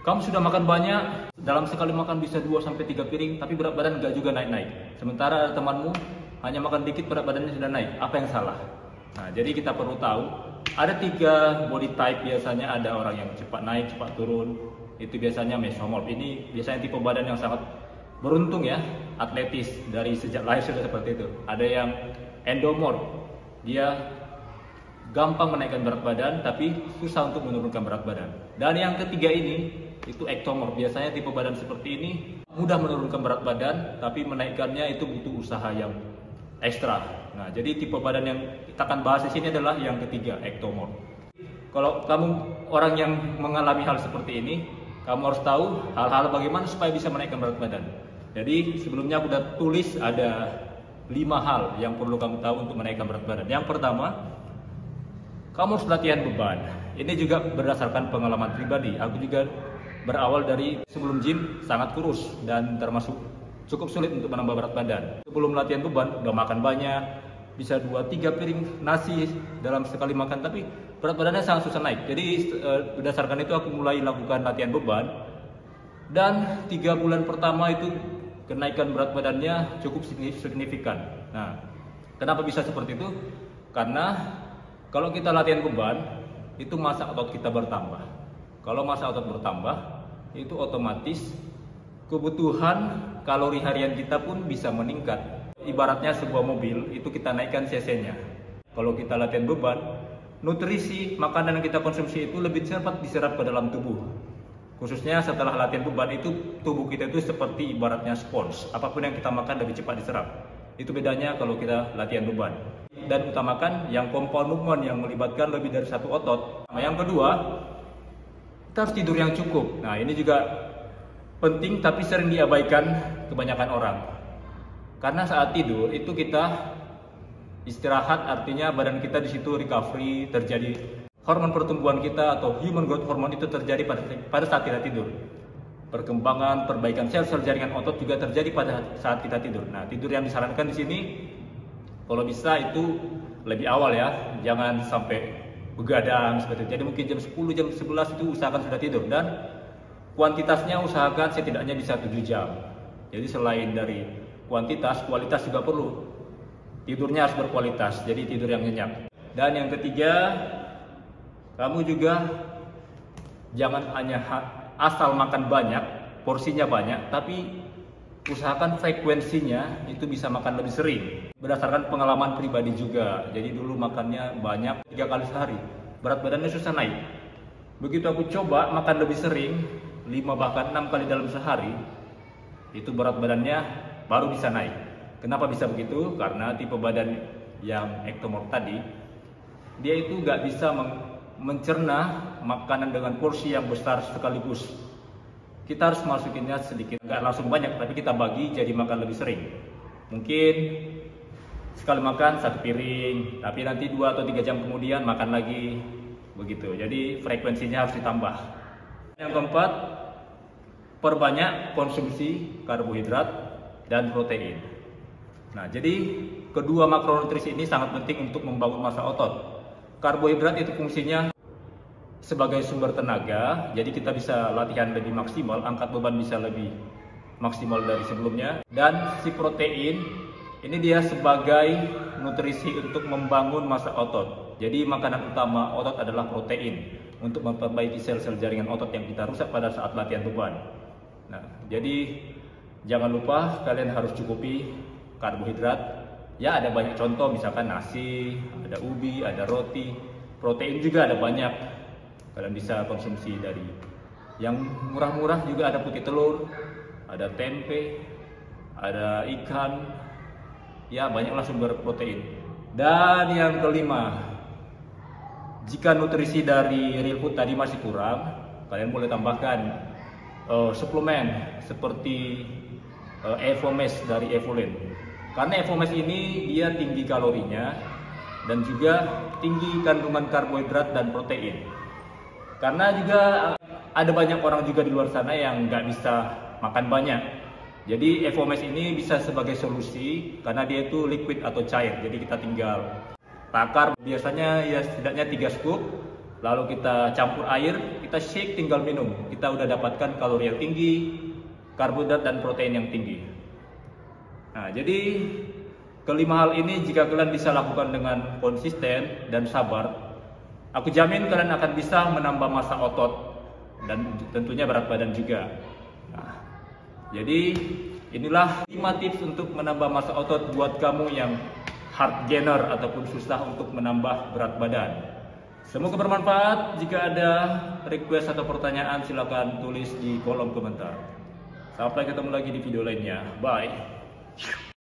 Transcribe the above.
Kamu sudah makan banyak, dalam sekali makan bisa 2 sampai 3 piring, tapi berat badan nggak juga naik-naik. Sementara ada temanmu hanya makan dikit berat badannya sudah naik. Apa yang salah? Nah, jadi kita perlu tahu ada 3 body type biasanya. Ada orang yang cepat naik, cepat turun. Itu biasanya mesomorph. Ini biasanya tipe badan yang sangat beruntung ya, atletis dari sejak lahir sudah seperti itu. Ada yang endomorph, dia gampang menaikkan berat badan tapi susah untuk menurunkan berat badan. Dan yang ketiga ini itu ektomorph. Biasanya tipe badan seperti ini mudah menurunkan berat badan tapi menaikkannya itu butuh usaha yang ekstra. Nah, jadi tipe badan yang kita akan bahas di sini adalah yang ketiga, ektomorph. Kalau kamu orang yang mengalami hal seperti ini, kamu harus tahu hal-hal bagaimana supaya bisa menaikkan berat badan. Jadi sebelumnya aku sudah tulis ada 5 hal yang perlu kamu tahu untuk menaikkan berat badan. Yang pertama, kamu harus latihan beban. Ini juga berdasarkan pengalaman pribadi. Aku juga berawal dari sebelum gym sangat kurus dan termasuk cukup sulit untuk menambah berat badan. Sebelum latihan beban udah makan banyak, bisa 2-3 piring nasi dalam sekali makan, tapi berat badannya sangat susah naik. Jadi berdasarkan itu aku mulai lakukan latihan beban. Dan 3 bulan pertama itu kenaikan berat badannya cukup signifikan. Nah, kenapa bisa seperti itu? Karena kalau kita latihan beban, itu massa otot kita bertambah. Kalau massa otot bertambah, itu otomatis kebutuhan kalori harian kita pun bisa meningkat. Ibaratnya sebuah mobil, itu kita naikkan cc-nya. Kalau kita latihan beban, nutrisi makanan yang kita konsumsi itu lebih cepat diserap ke dalam tubuh. Khususnya setelah latihan beban itu tubuh kita itu seperti ibaratnya spons. Apapun yang kita makan lebih cepat diserap. Itu bedanya kalau kita latihan beban. Dan utamakan yang compound movement yang melibatkan lebih dari 1 otot. Nah, yang kedua, kita harus tidur yang cukup. Nah, ini juga penting tapi sering diabaikan kebanyakan orang. Karena saat tidur itu kita istirahat, artinya badan kita di situ recovery, terjadi hormon pertumbuhan kita atau human growth hormone itu terjadi pada saat kita tidur. Perkembangan, perbaikan sel-sel jaringan otot juga terjadi pada saat kita tidur. Nah, tidur yang disarankan di sini kalau bisa itu lebih awal ya, jangan sampai begadang seperti itu. Jadi mungkin jam 10, jam 11 itu usahakan sudah tidur, dan kuantitasnya usahakan setidaknya bisa 7 jam. Jadi selain dari kuantitas, kualitas juga perlu. Tidurnya harus berkualitas, jadi tidur yang nyenyak. Dan yang ketiga, kamu juga jangan hanya asal makan banyak, porsinya banyak, tapi usahakan frekuensinya itu bisa makan lebih sering. Berdasarkan pengalaman pribadi juga. Jadi dulu makannya banyak 3 kali sehari, berat badannya susah naik. Begitu aku coba makan lebih sering, 5 bahkan 6 kali dalam sehari, itu berat badannya baru bisa naik. Kenapa bisa begitu? Karena tipe badan yang ektomorph tadi, dia itu nggak bisa mencerna makanan dengan porsi yang besar sekaligus. Kita harus masukinnya sedikit, nggak langsung banyak, tapi kita bagi jadi makan lebih sering. Mungkin sekali makan 1 piring, tapi nanti 2 atau 3 jam kemudian makan lagi, begitu. Jadi frekuensinya harus ditambah. Yang keempat, perbanyak konsumsi karbohidrat dan protein. Nah, jadi kedua makronutrisi ini sangat penting untuk membangun massa otot. Karbohidrat itu fungsinya sebagai sumber tenaga, jadi kita bisa latihan lebih maksimal, angkat beban bisa lebih maksimal dari sebelumnya. Dan si protein ini dia sebagai nutrisi untuk membangun massa otot. Jadi makanan utama otot adalah protein untuk memperbaiki sel-sel jaringan otot yang kita rusak pada saat latihan beban. Nah, jadi jangan lupa kalian harus cukupi karbohidrat. Ya, ada banyak contoh, misalkan nasi, ada ubi, ada roti. Protein juga ada banyak. Kalian bisa konsumsi dari yang murah-murah, juga ada putih telur, ada tempe, ada ikan. Ya, banyaklah sumber protein. Dan yang kelima, jika nutrisi dari real food tadi masih kurang, kalian boleh tambahkan suplemen seperti Evomes dari Evolent. Karena Evomes ini dia tinggi kalorinya dan juga tinggi kandungan karbohidrat dan protein. Karena juga ada banyak orang juga di luar sana yang nggak bisa makan banyak. Jadi Evomes ini bisa sebagai solusi karena dia itu liquid atau cair. Jadi kita tinggal takar, biasanya ya setidaknya 3 scoop lalu kita campur air, kita shake, tinggal minum. Kita udah dapatkan kalori yang tinggi, karbohidrat dan protein yang tinggi. Nah, jadi kelima hal ini jika kalian bisa lakukan dengan konsisten dan sabar, aku jamin kalian akan bisa menambah massa otot dan tentunya berat badan juga. Nah, jadi inilah 5 tips untuk menambah massa otot buat kamu yang hard gainer ataupun susah untuk menambah berat badan. Semoga bermanfaat. Jika ada request atau pertanyaan silakan tulis di kolom komentar. Sampai ketemu lagi di video lainnya. Bye.